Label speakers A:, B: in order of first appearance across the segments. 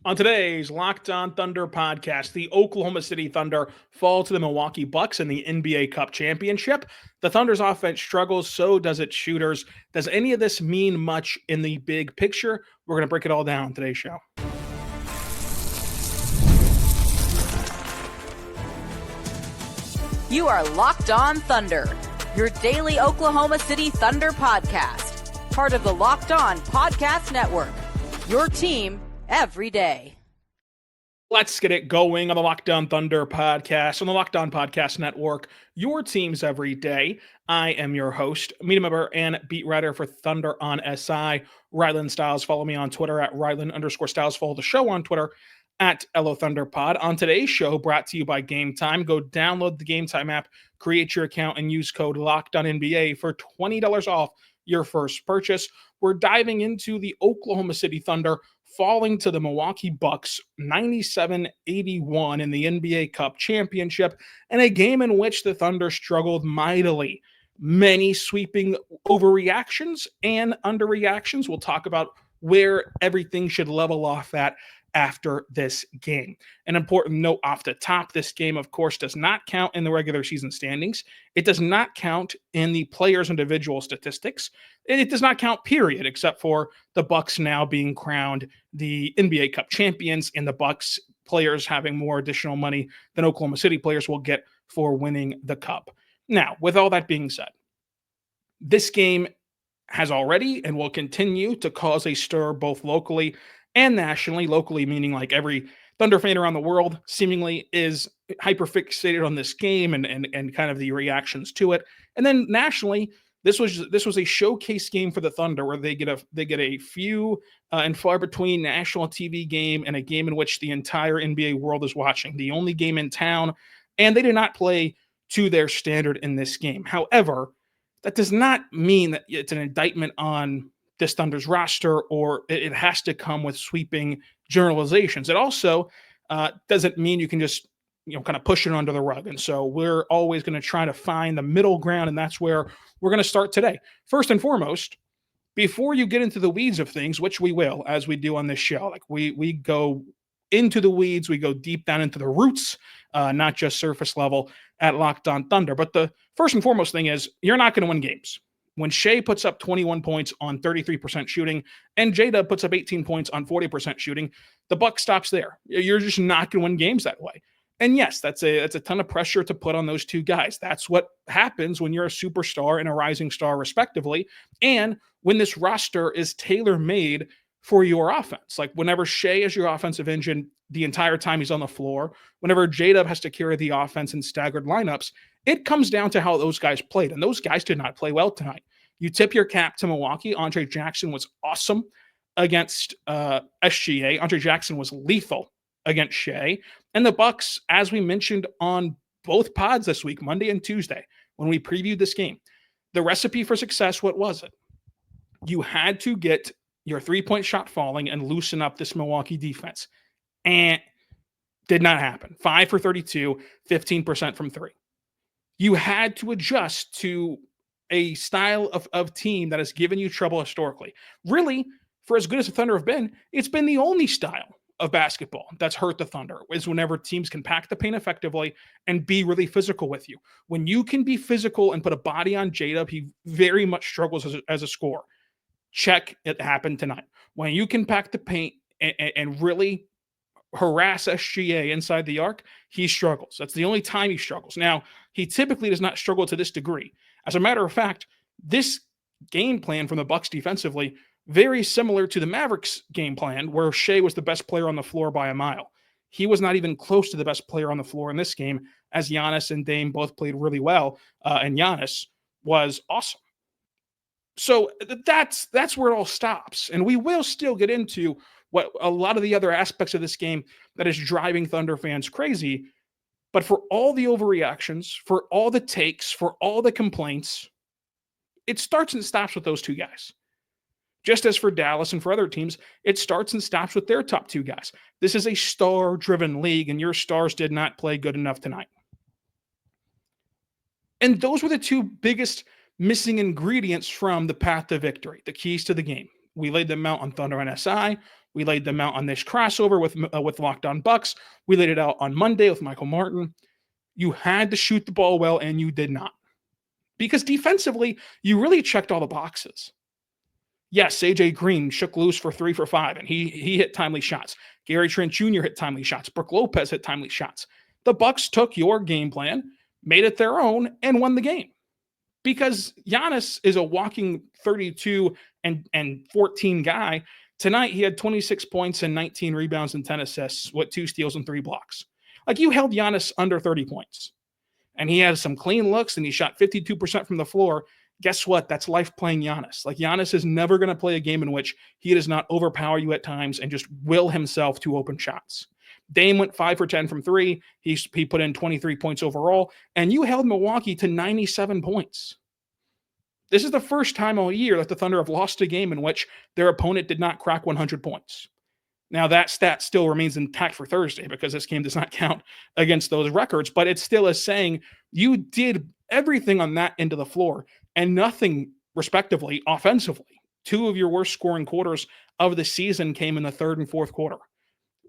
A: On today's Locked On Thunder podcast, the Oklahoma City Thunder fall to the Milwaukee Bucks in the NBA Cup Championship. The Thunder's offense struggles, so does its shooters. Does any of this mean much in the big picture? We're going to break it all down on today's show.
B: You are Locked On Thunder, your daily Oklahoma City Thunder podcast. Part of the Locked On Podcast Network, your team every day.
A: Let's get it going on the Locked On Thunder podcast on the Locked On Podcast Network, your teams every day. I am your host, media member, and beat writer for Thunder on SI, Rylan Stiles. Follow me on Twitter at Rylan_Stiles. Follow the show on Twitter at LOThunderPod. On today's show, brought to you by Game Time. Go download the Game Time app, create your account, and use code LOCKEDONNBA for $20 off your first purchase. We're diving into the Oklahoma City Thunder falling to the Milwaukee Bucks 97-81 in the NBA Cup Championship, and a game in which the Thunder struggled mightily. Many sweeping overreactions and underreactions. We'll talk about where everything should level off at after this game. An important note off the top, this game, of course, does not count in the regular season standings. It does not count in the players' individual statistics. And it does not count, period, except for the Bucks now being crowned the NBA Cup champions, and the Bucks players having more additional money than Oklahoma City players will get for winning the Cup. Now, with all that being said, this game has already and will continue to cause a stir both locally and nationally. Locally meaning like every Thunder fan around the world seemingly is hyperfixated on this game and kind of the reactions to it. And then nationally, this was a showcase game for the Thunder where they get a few and far between national TV game and a game in which the entire NBA world is watching. The only game in town, and they did not play to their standard in this game. However, that does not mean that it's an indictment on this Thunder's roster, or it has to come with sweeping generalizations. It also doesn't mean you can just kind of push it under the rug. And so we're always going to try to find the middle ground, and that's where we're going to start today. First and foremost, before you get into the weeds of things, which we will, as we do on this show, like we go into the weeds, we go deep down into the roots, not just surface level at Locked On Thunder. But the first and foremost thing is you're not going to win games. When Shai puts up 21 points on 33% shooting and J-Dub puts up 18 points on 40% shooting, the buck stops there. You're just not going to win games that way. And yes, that's a ton of pressure to put on those two guys. That's what happens when you're a superstar and a rising star, respectively. And when this roster is tailor-made for your offense. Like whenever Shai is your offensive engine the entire time he's on the floor, whenever J-Dub has to carry the offense in staggered lineups, it comes down to how those guys played. And those guys did not play well tonight. You tip your cap to Milwaukee. Andre Jackson was awesome against SGA. Andre Jackson was lethal against Shai. And the Bucks, as we mentioned on both pods this week, Monday and Tuesday, when we previewed this game, the recipe for success, what was it? You had to get your three-point shot falling and loosen up this Milwaukee defense. And did not happen. 5 for 32, 15% from three. You had to adjust to a style of team that has given you trouble historically. Really, for as good as the Thunder have been, it's been the only style of basketball that's hurt the Thunder, is whenever teams can pack the paint effectively and be really physical with you. When you can be physical and put a body on J-Dub, he very much struggles as a scorer. Check, it happened tonight. When you can pack the paint and really harass SGA inside the arc, he struggles. That's the only time he struggles. Now, he typically does not struggle to this degree. As a matter of fact, this game plan from the Bucks defensively, very similar to the Mavericks game plan, where Shai was the best player on the floor by a mile. He was not even close to the best player on the floor in this game, as Giannis and Dame both played really well, and Giannis was awesome. So that's where it all stops. And we will still get into what a lot of the other aspects of this game that is driving Thunder fans crazy. But for all the overreactions, for all the takes, for all the complaints, it starts and stops with those two guys. Just as for Dallas and for other teams, it starts and stops with their top two guys. This is a star-driven league, and your stars did not play good enough tonight. And those were the two biggest missing ingredients from the path to victory, the keys to the game. We laid them out on Thunder and SI. We laid them out on this crossover with Locked On Bucks. We laid it out on Monday with Michael Martin. You had to shoot the ball well, and you did not. Because defensively, you really checked all the boxes. Yes, AJ Green shook loose for 3 for 5, and he hit timely shots. Gary Trent Jr. hit timely shots. Brook Lopez hit timely shots. The Bucks took your game plan, made it their own, and won the game. Because Giannis is a walking 32 and 14 guy. Tonight, he had 26 points and 19 rebounds and 10 assists with 2 steals and 3 blocks. Like, you held Giannis under 30 points. And he had some clean looks, and he shot 52% from the floor. Guess what? That's life playing Giannis. Like, Giannis is never going to play a game in which he does not overpower you at times and just will himself to open shots. Dame went 5 for 10 from 3. He put in 23 points overall, and you held Milwaukee to 97 points. This is the first time all year that the Thunder have lost a game in which their opponent did not crack 100 points. Now, that stat still remains intact for Thursday because this game does not count against those records, but it still is saying you did everything on that end of the floor and nothing, respectively, offensively. 2 of your worst scoring quarters of the season came in the third and fourth quarter.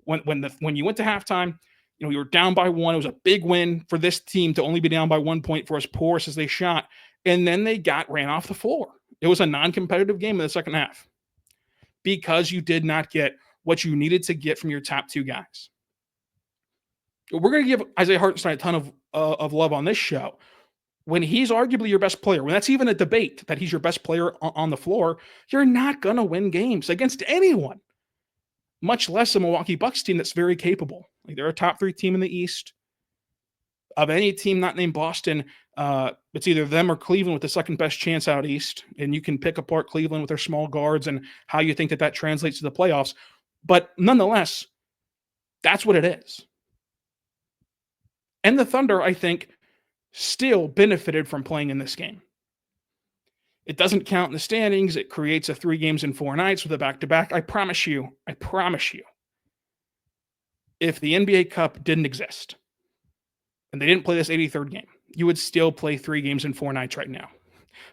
A: When you went to halftime, you were down by 1. It was a big win for this team to only be down by 1 point for as porous as they shot. And then they ran off the floor. It was a non-competitive game in the second half because you did not get what you needed to get from your top 2 guys. We're going to give Isaiah Hartenstein a ton of love on this show. When he's arguably your best player, when that's even a debate that he's your best player on the floor, you're not going to win games against anyone, much less a Milwaukee Bucks team that's very capable. Like, they're a top 3 team in the East. Of any team not named Boston, it's either them or Cleveland with the second best chance out East. And you can pick apart Cleveland with their small guards and how you think that translates to the playoffs. But nonetheless, that's what it is. And the Thunder, I think, still benefited from playing in this game. It doesn't count in the standings. It creates a 3 games in 4 nights with a back-to-back. I promise you, if the NBA Cup didn't exist and they didn't play this 83rd game, you would still play 3 games in 4 nights right now.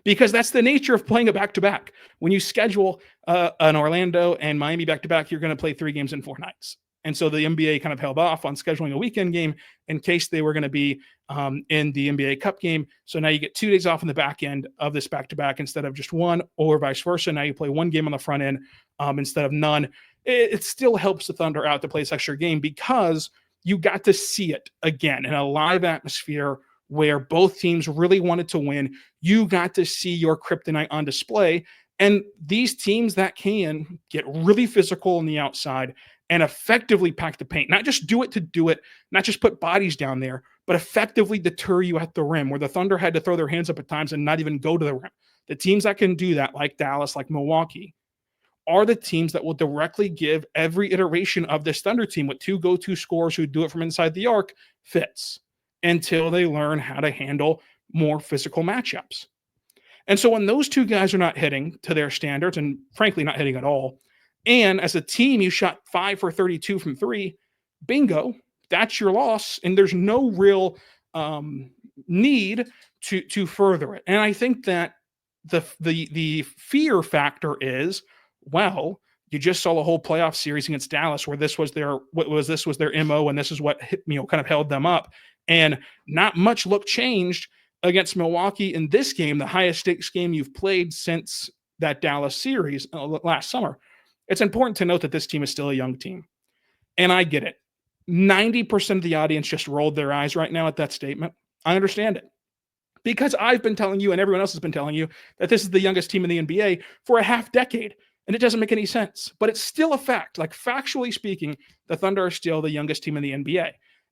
A: Because that's the nature of playing a back-to-back. When you schedule an Orlando and Miami back-to-back, you're going to play 3 games in 4 nights. And so the NBA kind of held off on scheduling a weekend game in case they were going to be in the NBA Cup game. So now you get 2 days off on the back end of this back-to-back instead of just 1, or vice versa. Now you play 1 game on the front end instead of none. It still helps the Thunder out to play this extra game because you got to see it again in a live atmosphere where both teams really wanted to win. You got to see your kryptonite on display. And these teams that can get really physical on the outside and effectively pack the paint, not just do it to do it, not just put bodies down there, but effectively deter you at the rim, where the Thunder had to throw their hands up at times and not even go to the rim. The teams that can do that, like Dallas, like Milwaukee, are the teams that will directly give every iteration of this Thunder team with 2 go-to scorers who do it from inside the arc fits until they learn how to handle more physical matchups. And so when those 2 guys are not hitting to their standards, and frankly not hitting at all, and as a team you shot 5 for 32 from 3, bingo, that's your loss, and there's no real need to further it. And I think that the fear factor is, well, you just saw a whole playoff series against Dallas where this was their MO, and this is what kind of held them up. And not much look changed against Milwaukee in this game, the highest stakes game you've played since that Dallas series last summer. It's important to note that this team is still a young team. And I get it. 90% of the audience just rolled their eyes right now at that statement. I understand it. Because I've been telling you, and everyone else has been telling you, that this is the youngest team in the NBA for a half decade. And it doesn't make any sense. But it's still a fact. Like, factually speaking, the Thunder are still the youngest team in the NBA.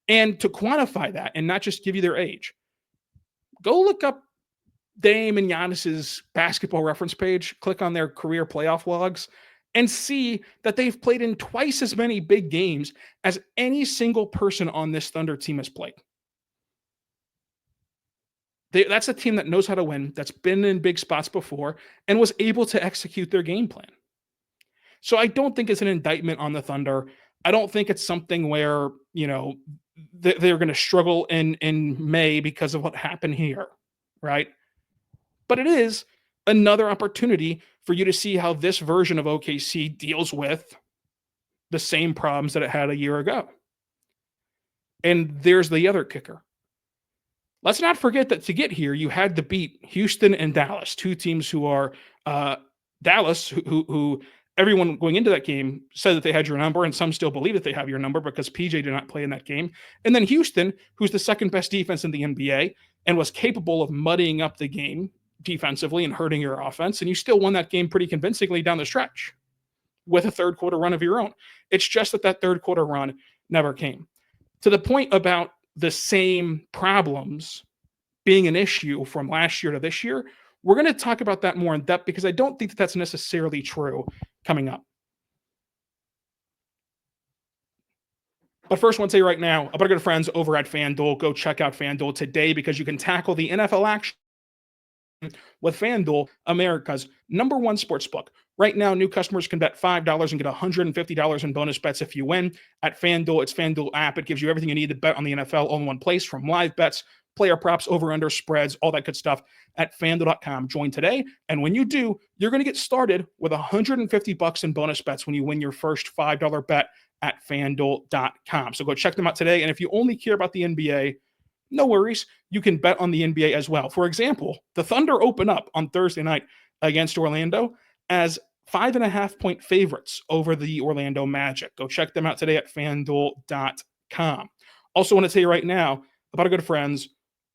A: And to quantify that and not just give you their age, go look up Dame and Giannis's basketball reference page, click on their career playoff logs, and see that they've played in twice as many big games as any single person on this Thunder team has played. That's a team that knows how to win, that's been in big spots before, and was able to execute their game plan. So I don't think it's an indictment on the Thunder. I don't think it's something where, they're going to struggle in May because of what happened here, right? But it is another opportunity for you to see how this version of OKC deals with the same problems that it had a year ago. And there's the other kicker. Let's not forget that to get here, you had to beat Houston and Dallas, two teams who are Dallas, who everyone going into that game said that they had your number, and some still believe that they have your number because PJ did not play in that game. And then Houston, who's the second best defense in the NBA and was capable of muddying up the game defensively and hurting your offense, and you still won that game pretty convincingly down the stretch with a third quarter run of your own. It's just that third quarter run never came. To the point about the same problems being an issue from last year to this year, we're going to talk about that more in depth because I don't think that that's necessarily true coming up. But first, I want to say right now about our good friends over at FanDuel. Go check out FanDuel today because you can tackle the NFL action with FanDuel, America's number one sportsbook. Right now, new customers can bet $5 and get $150 in bonus bets if you win. At FanDuel, it's FanDuel app. It gives you everything you need to bet on the NFL all in one place, from live bets, player props, over-under spreads, all that good stuff at FanDuel.com. Join today, and when you do, you're going to get started with $150 in bonus bets when you win your first $5 bet at FanDuel.com. So go check them out today, and if you only care about the NBA, no worries. You can bet on the NBA as well. For example, the Thunder open up on Thursday night against Orlando as 5.5-point favorites over the Orlando Magic. Go check them out today at FanDuel.com. Also want to tell you right now about our good friends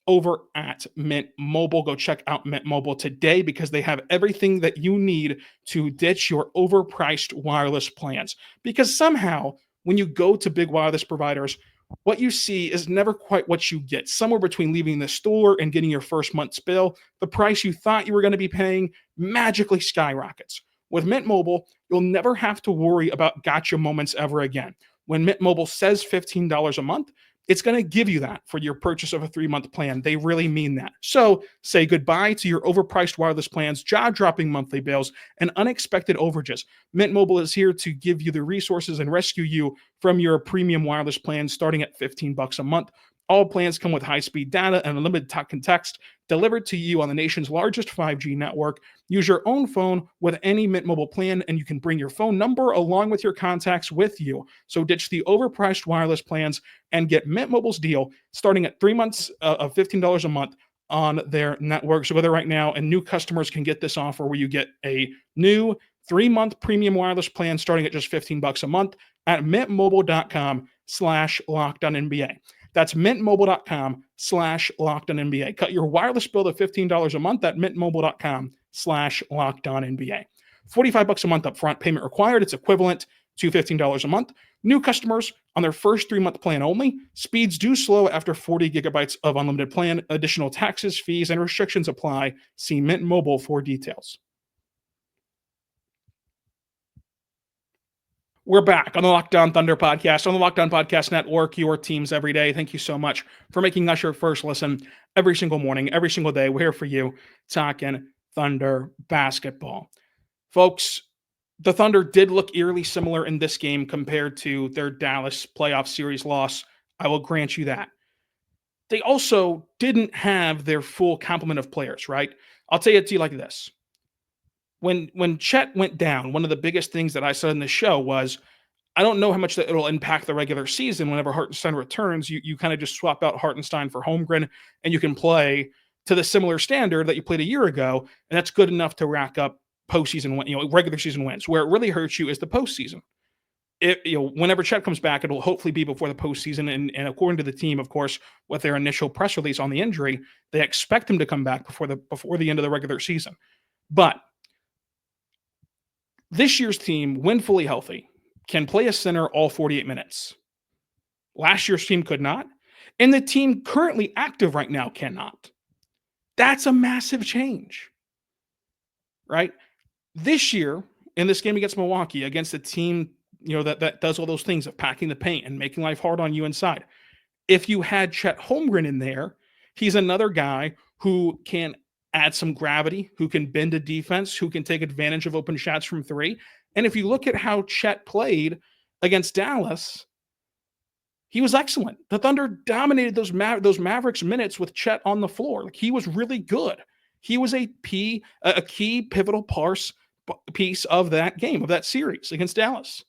A: over at Mint Mobile. Go check out Mint Mobile today because they have everything that you need to ditch your overpriced wireless plans. Because somehow, when you go to big wireless providers, what you see is never quite what you get. Somewhere between leaving the store and getting your first month's bill, the price you thought you were going to be paying magically skyrockets. With Mint Mobile, you'll never have to worry about gotcha moments ever again. When Mint Mobile says $15 a month, it's going to give you that for your purchase of a 3-month plan. They really mean that. So say goodbye to your overpriced wireless plans, jaw-dropping monthly bills, and unexpected overages. Mint Mobile is here to give you the resources and rescue you from your premium wireless plan starting at $15 a month. All plans come with high-speed data and unlimited talk and text delivered to you on the nation's largest 5G network. Use your own phone with any Mint Mobile plan, and you can bring your phone number along with your contacts with you. So ditch the overpriced wireless plans and get Mint Mobile's deal starting at 3 months of $15 a month on their network. So go there right now, and new customers can get this offer where you get a new 3-month premium wireless plan starting at just $15 a month at mintmobile.com/LockedOnNBA. That's mintmobile.com/LockedOnNBA. Cut your wireless bill to $15 a month at mintmobile.com/LockedOnNBA. $45 a month upfront, payment required. It's equivalent to $15 a month. New customers on their first 3-month plan only. Speeds do slow after 40 gigabytes of unlimited plan. Additional taxes, fees, and restrictions apply. See Mint Mobile for details. We're back on the Locked On Thunder podcast, on the Locked On Podcast Network, your teams every day. Thank you so much for making us your first listen every single morning, every single day. We're here for you, talking Thunder basketball. Folks, the Thunder did look eerily similar in this game compared to their Dallas playoff series loss. I will grant you that. They also didn't have their full complement of players, right? I'll tell it to you like this. When Chet went down, one of the biggest things that I said in the show was, I don't know how much that it'll impact the regular season. Whenever Hartenstein returns, you kind of just swap out Hartenstein for Holmgren, and you can play to the similar standard that you played a year ago, and that's good enough to rack up postseason, regular season wins. Where it really hurts you is the postseason. Whenever Chet comes back, it'll hopefully be before the postseason, and according to the team, of course, with their initial press release on the injury, they expect him to come back before the end of the regular season. But this year's team, when fully healthy, can play a center all 48 minutes. Last year's team could not, and the team currently active right now cannot. That's a massive change, right? This year, in this game against Milwaukee, against a team that does all those things of packing the paint and making life hard on you inside, if you had Chet Holmgren in there, he's another guy who can add some gravity, who can bend a defense, who can take advantage of open shots from three. And if you look at how Chet played against Dallas, he was excellent. The Thunder dominated those Mavericks minutes with Chet on the floor. Like, he was really good. He was a key pivotal piece of that game, of that series against Dallas.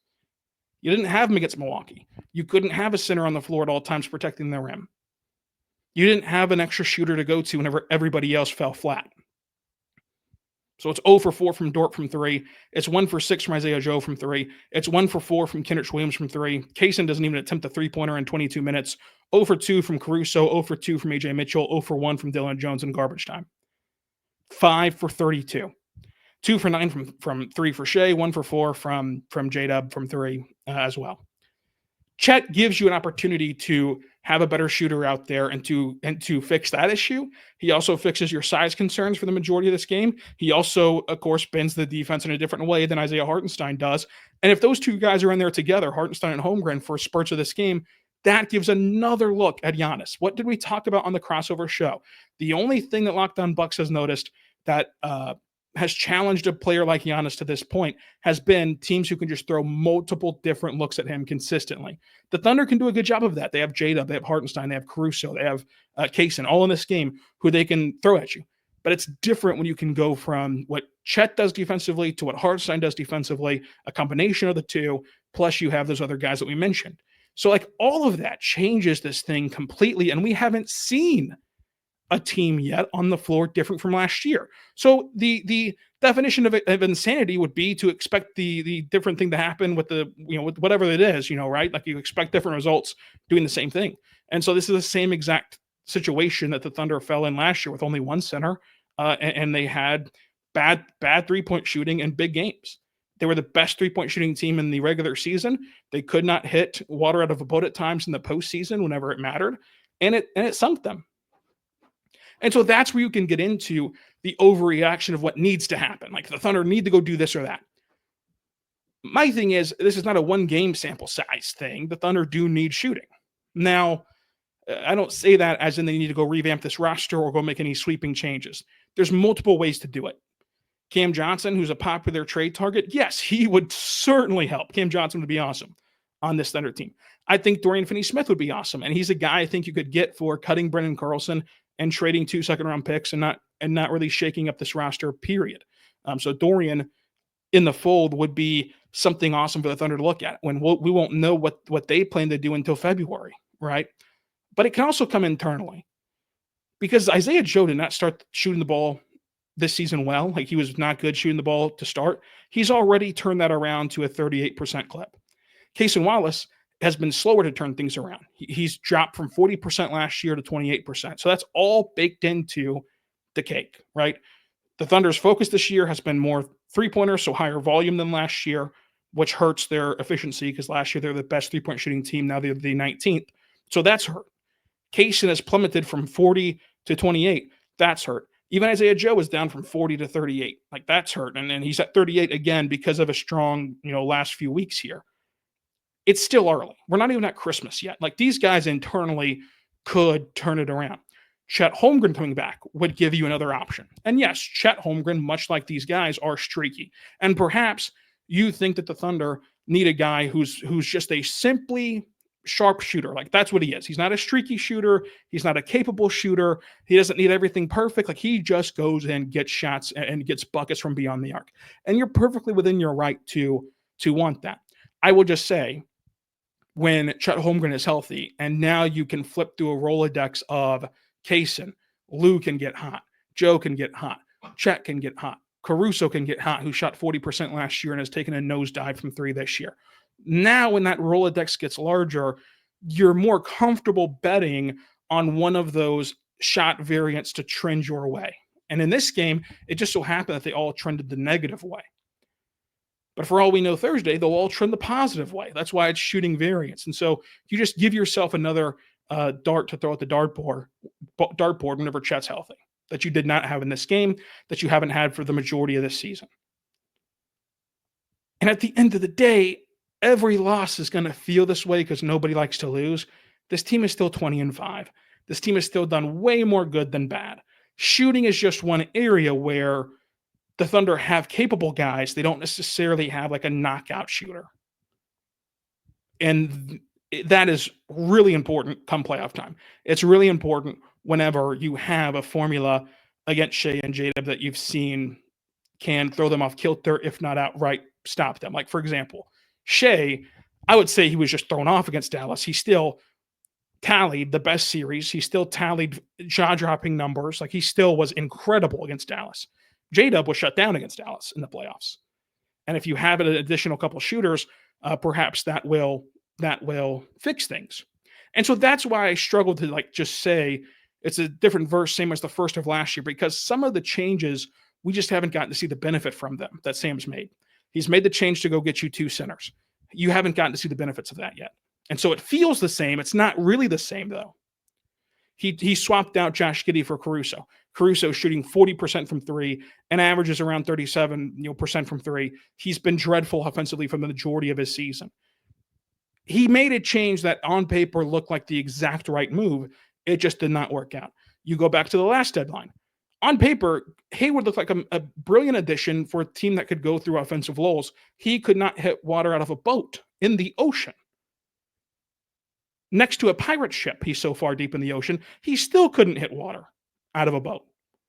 A: You didn't have him against Milwaukee. You couldn't have a center on the floor at all times protecting the rim. You didn't have an extra shooter to go to whenever everybody else fell flat. So it's 0 for 4 from Dort from 3. It's 1 for 6 from Isaiah Joe from 3. It's 1 for 4 from Kenrich Williams from 3. Kaysen doesn't even attempt a three-pointer in 22 minutes. 0 for 2 from Caruso. 0 for 2 from AJ Mitchell. 0 for 1 from Dylan Jones in garbage time. 5 for 32. 2 for 9 from 3 for Shai. 1 for 4 from J-Dub from 3 as well. Chet gives you an opportunity to have a better shooter out there and to fix that issue. He also fixes your size concerns for the majority of this game. He also, of course, bends the defense in a different way than Isaiah Hartenstein does. And if those two guys are in there together, Hartenstein and Holmgren, for spurts of this game, that gives another look at Giannis. What did we talk about on the crossover show? The only thing that Locked On Bucks has noticed that has challenged a player like Giannis to this point has been teams who can just throw multiple different looks at him consistently. The Thunder can do a good job of that. They have J-Dub, they have Hartenstein, they have Caruso, they have Kaysen, all in this game who they can throw at you. But it's different when you can go from what Chet does defensively to what Hartenstein does defensively, a combination of the two, plus you have those other guys that we mentioned. So like all of that changes this thing completely, and we haven't seen a team yet on the floor different from last year. So the definition of insanity would be to expect the different thing to happen with with whatever it is, right? Like you expect different results doing the same thing. And so this is the same exact situation that the Thunder fell in last year with only one center, and they had bad 3-point shooting in big games. They were the best 3-point shooting team in the regular season. They could not hit water out of a boat at times in the postseason whenever it mattered, and it sunk them. And so that's where you can get into the overreaction of what needs to happen. Like the Thunder need to go do this or that. My thing is, this is not a one-game sample size thing. The Thunder do need shooting. Now, I don't say that as in they need to go revamp this roster or go make any sweeping changes. There's multiple ways to do it. Cam Johnson, who's a popular trade target, yes, he would certainly help. Cam Johnson would be awesome on this Thunder team. I think Dorian Finney-Smith would be awesome, and he's a guy I think you could get for cutting Brendan Carlson and trading 2 second-round picks and not really shaking up this roster, period. So Dorian in the fold would be something awesome for the Thunder to look at when we won't know what they plan to do until February, right? But it can also come internally because Isaiah Joe did not start shooting the ball this season well. Like he was not good shooting the ball to start. He's already turned that around to a 38% clip. Kaysen Wallace has been slower to turn things around. He's dropped from 40% last year to 28%. So that's all baked into the cake, right? The Thunder's focus this year has been more three-pointers, so higher volume than last year, which hurts their efficiency because last year they're the best three-point shooting team. Now they're the 19th. So that's hurt. Kaysen has plummeted from 40 to 28. That's hurt. Even Isaiah Joe is down from 40 to 38. Like that's hurt. And then he's at 38 again because of a strong, last few weeks here. It's still early. We're not even at Christmas yet. Like these guys internally could turn it around. Chet Holmgren coming back would give you another option. And yes, Chet Holmgren, much like these guys, are streaky. And perhaps you think that the Thunder need a guy who's just a simply sharp shooter. Like that's what he is. He's not a streaky shooter. He's not a capable shooter. He doesn't need everything perfect. Like he just goes and gets shots and gets buckets from beyond the arc. And you're perfectly within your right to want that. I will just say, when Chet Holmgren is healthy, and now you can flip through a Rolodex of Kaysen, Lou can get hot, Joe can get hot, Chet can get hot, Caruso can get hot, who shot 40% last year and has taken a nosedive from 3 this year. Now, when that Rolodex gets larger, you're more comfortable betting on one of those shot variants to trend your way. And in this game, it just so happened that they all trended the negative way. But for all we know, Thursday, they'll all trend the positive way. That's why it's shooting variance. And so you just give yourself another dart to throw at the dartboard whenever Chet's healthy, that you did not have in this game, that you haven't had for the majority of this season. And at the end of the day, every loss is going to feel this way because nobody likes to lose. This team is still 20-5. This team has still done way more good than bad. Shooting is just one area where the Thunder have capable guys. They don't necessarily have like a knockout shooter. And that is really important come playoff time. It's really important whenever you have a formula against Shai and J-Dub that you've seen can throw them off kilter, if not outright stop them. Like, for example, Shai, I would say he was just thrown off against Dallas. He still tallied the best series. He still tallied jaw-dropping numbers. Like, he still was incredible against Dallas. J-Dub was shut down against Dallas in the playoffs. And if you have an additional couple shooters, perhaps that will fix things. And so that's why I struggle to like just say it's a different verse, same as the first of last year, because some of the changes we just haven't gotten to see the benefit from them that Sam's made. He's made the change to go get you 2 centers. You haven't gotten to see the benefits of that yet. And so it feels the same. It's not really the same, though. He swapped out Josh Giddey for Caruso. Caruso shooting 40% from 3 and averages around 37% from 3. He's been dreadful offensively for the majority of his season. He made a change that on paper looked like the exact right move. It just did not work out. You go back to the last deadline. On paper, Hayward looked like a brilliant addition for a team that could go through offensive lulls. He could not hit water out of a boat in the ocean. Next to a pirate ship, he's so far deep in the ocean, he still couldn't hit water out of a boat.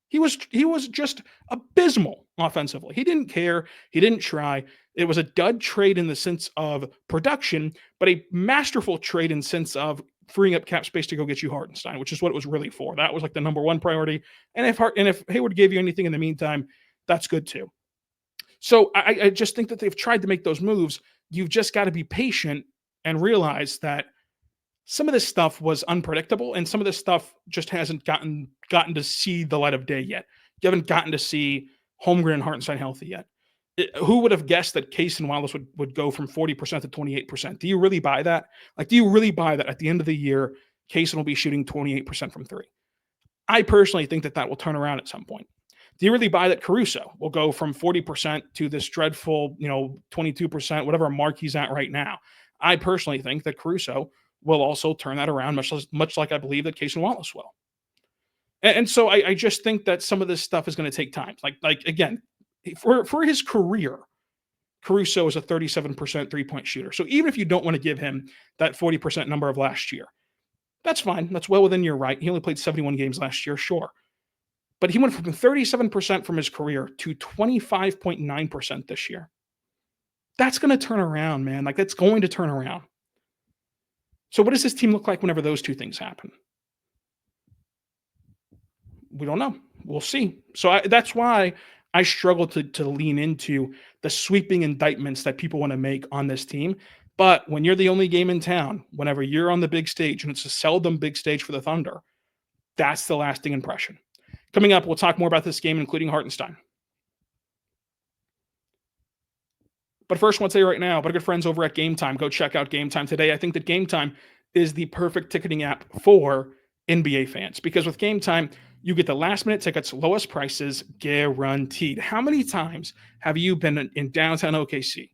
A: He was just abysmal offensively. He didn't care. He didn't try. It was a dud trade in the sense of production, but a masterful trade in the sense of freeing up cap space to go get you Hartenstein, which is what it was really for. That was like the number one priority. And if Hayward gave you anything in the meantime, that's good too. So I just think that they've tried to make those moves. You've just got to be patient and realize that some of this stuff was unpredictable, and some of this stuff just hasn't gotten to see the light of day yet. You haven't gotten to see Holmgren and Hartenstein healthy yet. Who would have guessed that Case and Wallace would go from 40% to 28%? Do you really buy that? Like, do you really buy that at the end of the year, Case will be shooting 28% from 3? I personally think that will turn around at some point. Do you really buy that Caruso will go from 40% to this dreadful, 22%, whatever mark he's at right now? I personally think that Caruso will also turn that around, much like I believe that Case and Wallace will. And so I just think that some of this stuff is going to take time. Like again, for his career, Caruso is a 37% three-point shooter. So even if you don't want to give him that 40% number of last year, that's fine. That's well within your right. He only played 71 games last year, sure. But he went from 37% from his career to 25.9% this year. That's going to turn around, man. Like, that's going to turn around. So what does this team look like whenever those two things happen? We don't know. We'll see. So that's why I struggle to lean into the sweeping indictments that people want to make on this team. But when you're the only game in town, whenever you're on the big stage, and it's a seldom big stage for the Thunder, that's the lasting impression. Coming up, we'll talk more about this game, including Hartenstein. But first, I want to say right now, but our good friends over at Game Time, go check out Game Time today. I think that Game Time is the perfect ticketing app for NBA fans, because with Game Time, you get the last-minute tickets, lowest prices, guaranteed. How many times have you been in downtown OKC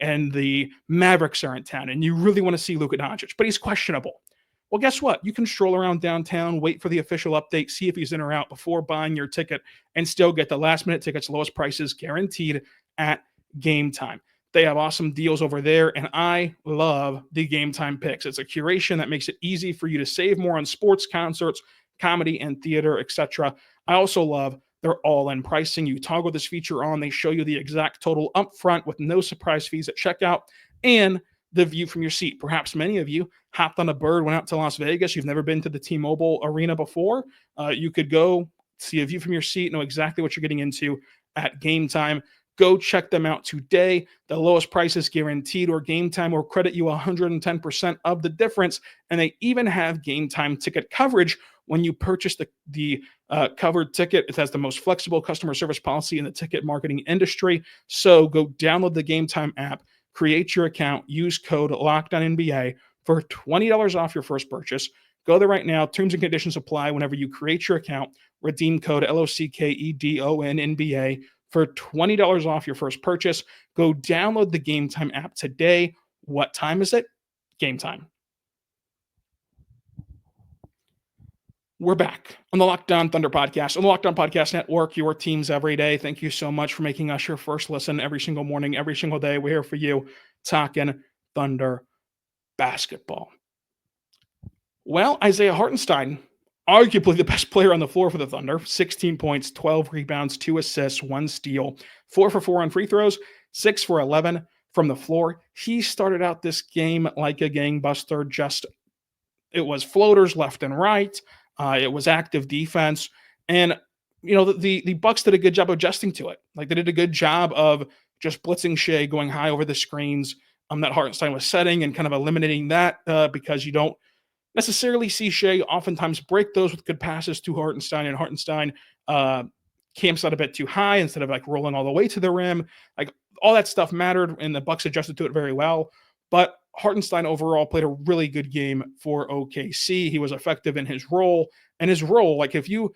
A: and the Mavericks are in town and you really want to see Luka Doncic, but he's questionable? Well, guess what? You can stroll around downtown, wait for the official update, see if he's in or out before buying your ticket, and still get the last-minute tickets, lowest prices, guaranteed at Game Time. They have awesome deals over there, and I love the Game Time picks. It's a curation that makes it easy for you to save more on sports, concerts, comedy, and theater, etc. I also love their all-in pricing. You toggle this feature on, they show you the exact total up front with no surprise fees at checkout, and the view from your seat. Perhaps many of you hopped on a bird, went out to Las Vegas. You've never been to the T-Mobile Arena before. You could go see a view from your seat, know exactly what you're getting into at Game Time. Go check them out today. The lowest price is guaranteed, or Game Time will credit you 110% of the difference. And they even have Game Time ticket coverage when you purchase the covered ticket. It has the most flexible customer service policy in the ticket marketing industry. So go download the Game Time app, create your account, use code LOCKEDONNBA for $20 off your first purchase. Go there right now. Terms and conditions apply whenever you create your account. Redeem code LOCKEDONNBA for $20 off your first purchase. Go download the Game Time app today. What time is it? Game Time. We're back on the Locked On Thunder podcast, on the Locked On Podcast Network, your teams every day. Thank you so much for making us your first listen every single morning, every single day. We're here for you, talking Thunder basketball. Well, Isaiah Hartenstein, arguably the best player on the floor for the Thunder, 16 points, 12 rebounds, 2 assists, 1 steal, 4 for 4 on free throws, 6 for 11, from the floor. He started out this game like a gangbuster. It was floaters left and right. It was active defense, and the Bucks did a good job of adjusting to it. Like they did a good job of just blitzing Shai, going high over the screens that Hartenstein was setting, and kind of eliminating that because you don't necessarily see Shai oftentimes break those with good passes to Hartenstein, and Hartenstein camps out a bit too high instead of like rolling all the way to the rim. Like all that stuff mattered, and the Bucks adjusted to it very well. But Hartenstein overall played a really good game for OKC. He was effective in his role, like if you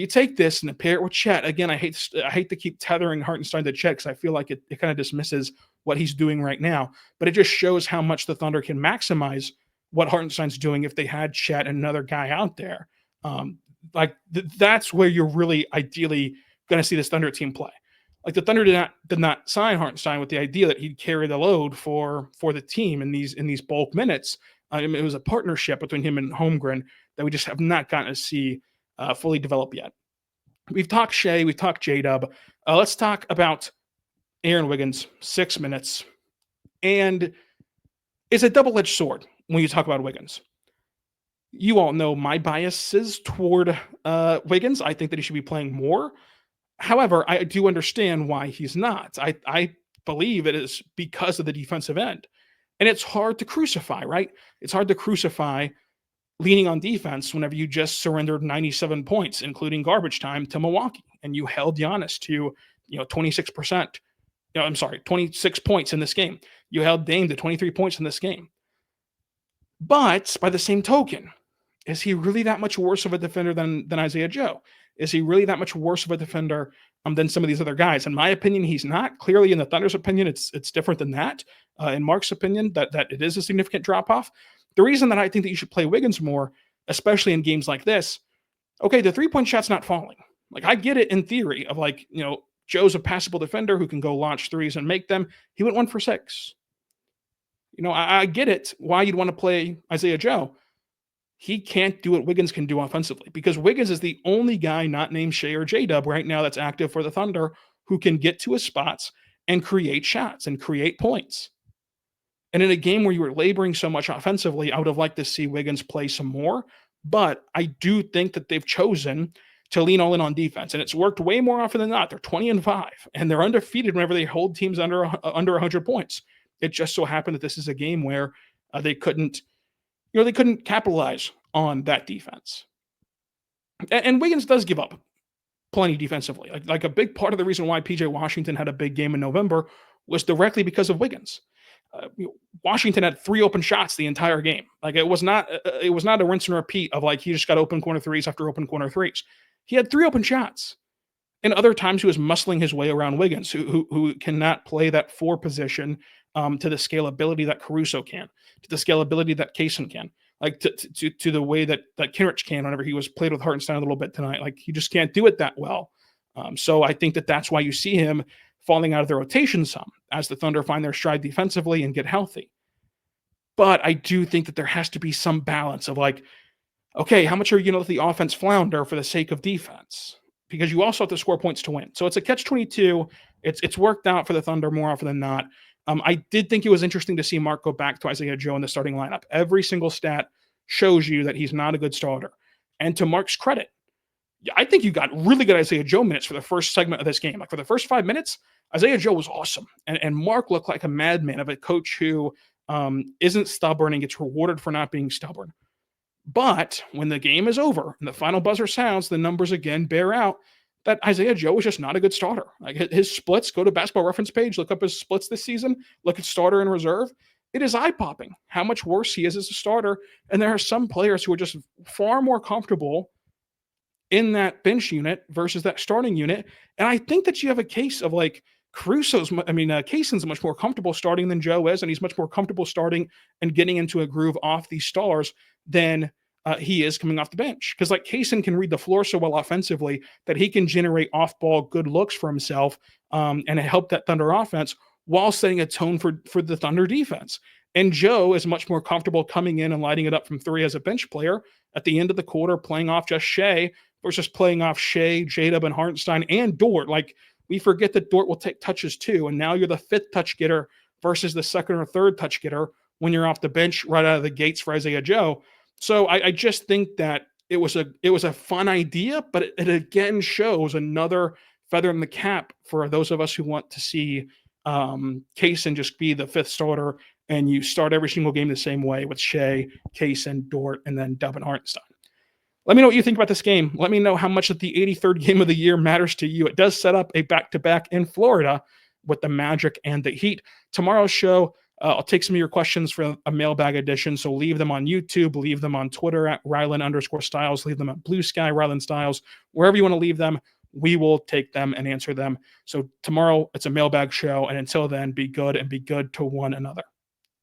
A: take this and pair it with Chet, again, I hate to keep tethering Hartenstein to Chet because I feel like it kind of dismisses what he's doing right now, but it just shows how much the Thunder can maximize what Hartenstein's doing if they had Chet and another guy out there. That's where you're really ideally going to see this Thunder team play. Like the Thunder did not sign Hartenstein with the idea that he'd carry the load for the team in these bulk minutes. It was a partnership between him and Holmgren that we just have not gotten to see fully develop yet. We've talked Shai, we've talked J-Dub. Let's talk about Aaron Wiggins, 6 minutes. And it's a double-edged sword when you talk about Wiggins. You all know my biases toward Wiggins. I think that he should be playing more. However, I do understand why he's not. I believe it is because of the defensive end. And it's hard to crucify, right? It's hard to crucify leaning on defense whenever you just surrendered 97 points, including garbage time, to Milwaukee, and you held Giannis to 26%. 26 points in this game. You held Dame to 23 points in this game. But by the same token, is he really that much worse of a defender than Isaiah Joe? Is he really that much worse of a defender than some of these other guys? In my opinion, he's not. Clearly, in the Thunder's opinion, it's different than that. In Mark's opinion, that it is a significant drop-off. The reason that I think that you should play Wiggins more, especially in games like this, okay, the three-point shot's not falling. Like, I get it in theory of Joe's a passable defender who can go launch threes and make them. He went 1 for 6. I get it why you'd want to play Isaiah Joe. He can't do what Wiggins can do offensively because Wiggins is the only guy not named Shai or J-Dub right now that's active for the Thunder who can get to his spots and create shots and create points. And in a game where you were laboring so much offensively, I would have liked to see Wiggins play some more. But I do think that they've chosen to lean all in on defense, and it's worked way more often than not. They're 20-5, and they're undefeated whenever they hold teams under 100 points. It just so happened that this is a game where they couldn't capitalize on that defense. And Wiggins does give up plenty defensively. Like a big part of the reason why PJ Washington had a big game in November was directly because of Wiggins. Washington had 3 open shots the entire game. Like it was not a rinse and repeat of he just got open corner threes after open corner threes. He had 3 open shots. And other times he was muscling his way around Wiggins, who cannot play that 4 position to the scalability that Caruso can, to the scalability that Kaysen can, to the way that Kenrich can whenever he was played with Hartenstein a little bit tonight. Like he just can't do it that well. So I think that's why you see him falling out of the rotation some as the Thunder find their stride defensively and get healthy. But I do think that there has to be some balance of okay, how much are you going to let the offense flounder for the sake of defense? Because you also have to score points to win. So it's a catch-22. It's worked out for the Thunder more often than not. I did think it was interesting to see Mark go back to Isaiah Joe in the starting lineup. Every single stat shows you that he's not a good starter. And to Mark's credit, I think you got really good Isaiah Joe minutes for the first segment of this game. For the first 5 minutes, Isaiah Joe was awesome. And Mark looked like a madman of a coach who isn't stubborn and gets rewarded for not being stubborn. But when the game is over and the final buzzer sounds, the numbers again bear out that Isaiah Joe is just not a good starter. His splits, go to Basketball Reference page, look up his splits this season, look at starter and reserve. It is eye-popping how much worse he is as a starter. And there are some players who are just far more comfortable in that bench unit versus that starting unit. And I think that you have a case of Kaysen's much more comfortable starting than Joe is, and he's much more comfortable starting and getting into a groove off these stars than he is coming off the bench. Because Kaysen can read the floor so well offensively that he can generate off-ball good looks for himself and help that Thunder offense while setting a tone for the Thunder defense. And Joe is much more comfortable coming in and lighting it up from 3 as a bench player at the end of the quarter, playing off just Shai versus playing off Shai, J-Dub, and Hartenstein, and Dort. We forget that Dort will take touches too, and now you're the 5th touch getter versus the second or third touch getter when you're off the bench right out of the gates for Isaiah Joe. So I just think that it was a fun idea, but it again shows another feather in the cap for those of us who want to see Kaysen just be the fifth starter, and you start every single game the same way with Shai, Kaysen, Dort, and then Devin Hartenstein. Let me know what you think about this game. Let me know how much that the 83rd game of the year matters to you. It does set up a back-to-back in Florida with the Magic and the Heat. Tomorrow's show, I'll take some of your questions for a mailbag edition, so leave them on YouTube, leave them on Twitter at Rylan_Stiles, leave them at Blue Sky, Rylan Stiles, wherever you want to leave them. We will take them and answer them. So tomorrow, it's a mailbag show, and until then, be good and be good to one another.